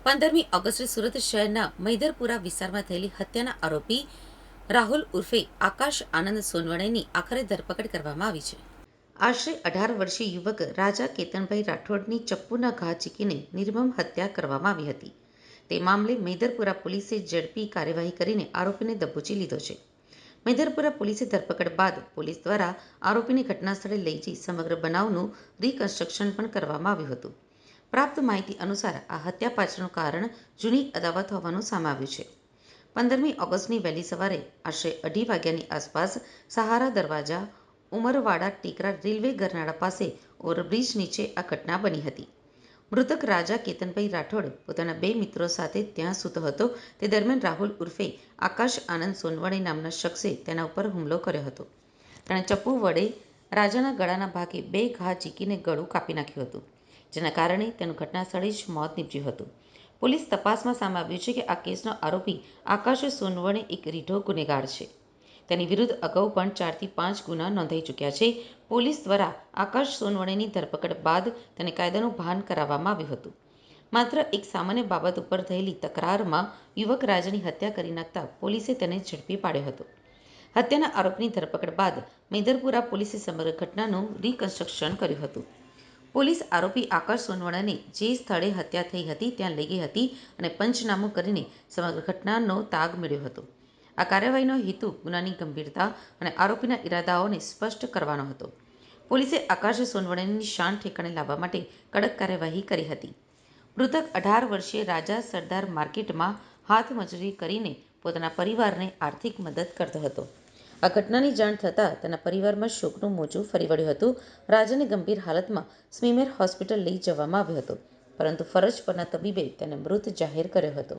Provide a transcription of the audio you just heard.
15મી ઓગસ્ટે સુરત શહેરના મૈદરપુરા વિસ્તારમાં થયેલી હત્યાના આરોપી રાહુલ ઉર્ફે આકાશ આનંદ સોનવણેની આખરે ધરપકડ કરવામાં આવી છે. આશરે 18 વર્ષીય યુવક રાજા કેતનભાઈ રાઠોડની ચપ્પુના ઘા ઝીંકીને નિર્મમ હત્યા કરવામાં આવી હતી. તે મામલે મૈદરપુરા પોલીસે ઝડપી કાર્યવાહી કરીને આરોપીને દબોચી લીધો છે. મૈદરપુરા પોલીસે ધરપકડ બાદ પોલીસ દ્વારા આરોપીને ઘટનાસ્થળે લઈ જઈ સમગ્ર બનાવનું રિકન્સ્ટ્રક્શન પણ કરવામાં આવ્યું હતું. પ્રાપ્ત માહિતી અનુસાર આ હત્યા પાછળનું કારણ જૂની અદાવત હોવાનું સામે આવ્યું છે. 15મી ઓગસ્ટની વહેલી સવારે આશરે 2:30 વાગ્યાની આસપાસ સહારા દરવાજા ઉમરવાડા ટેકરા રેલવે ગરનાળા પાસે ઓવરબ્રિજ નીચે આ ઘટના બની હતી. મૃતક રાજા કેતનભાઈ રાઠોડ પોતાના 2 મિત્રો સાથે ત્યાં સૂતો હતો તે દરમિયાન રાહુલ ઉર્ફે આકાશ આનંદ સોનવણે નામના શખ્સે તેના ઉપર હુમલો કર્યો હતો. તેણે ચપ્પુ વડે રાજાના ગળાના ભાગે 2 ઘા ઝીંકીને ગળું કાપી નાખ્યું હતું, જેના કારણે તેનું ઘટનાસ્થળે જ મોત નીપજ્યું હતું. પોલીસ તપાસમાં સામે આવ્યું છે કે આ કેસનો આરોપી આકાશ સોનવણે એક રીઢો ગુનેગાર છે. તેની વિરુદ્ધ અગાઉ પણ 4 થી 5 ગુના નોંધાઈ ચૂક્યા છે. પોલીસ દ્વારા આકાશ સોનવણેની ધરપકડ બાદ તેને કાયદાનું ભાન કરાવવામાં આવ્યું હતું. માત્ર એક સામાન્ય બાબત ઉપર થયેલી તકરારમાં યુવક રાજાની હત્યા કરી નાખતા પોલીસે તેને ઝડપી પાડ્યો હતો. હત્યાના આરોપીની ધરપકડ બાદ મૈદરપુરા પોલીસે સમગ્ર ઘટનાનું રિકન્સ્ટ્રક્શન કર્યું હતું. પોલીસ આરોપી આકાશ સોનવણેને જે સ્થળે હત્યા થઈ હતી ત્યાં લઈ ગઈ હતી અને પંચનામું કરીને સમગ્ર ઘટનાનો તાગ મેળવ્યો હતો. આ કાર્યવાહીનો હેતુ ગુનાની ગંભીરતા અને આરોપીના ઇરાદાઓને સ્પષ્ટ કરવાનો હતો. પોલીસે આકાશ સોનવણેની શાન ઠેકાણે લાવવા માટે કડક કાર્યવાહી કરી હતી. મૃતક 18 વર્ષીય રાજા સરદાર માર્કેટમાં હાથમજૂરી કરીને પોતાના પરિવારને આર્થિક મદદ કરતો હતો. આ ઘટનાની જાણ થતાં તેના પરિવારમાં શોકનું મોજું ફરી વળ્યું હતું. રાજાને ગંભીર હાલતમાં સ્મીમેર હોસ્પિટલ લઈ જવામાં આવ્યો હતો, પરંતુ ફરજ પરના તબીબે તેને મૃત જાહેર કર્યો હતો.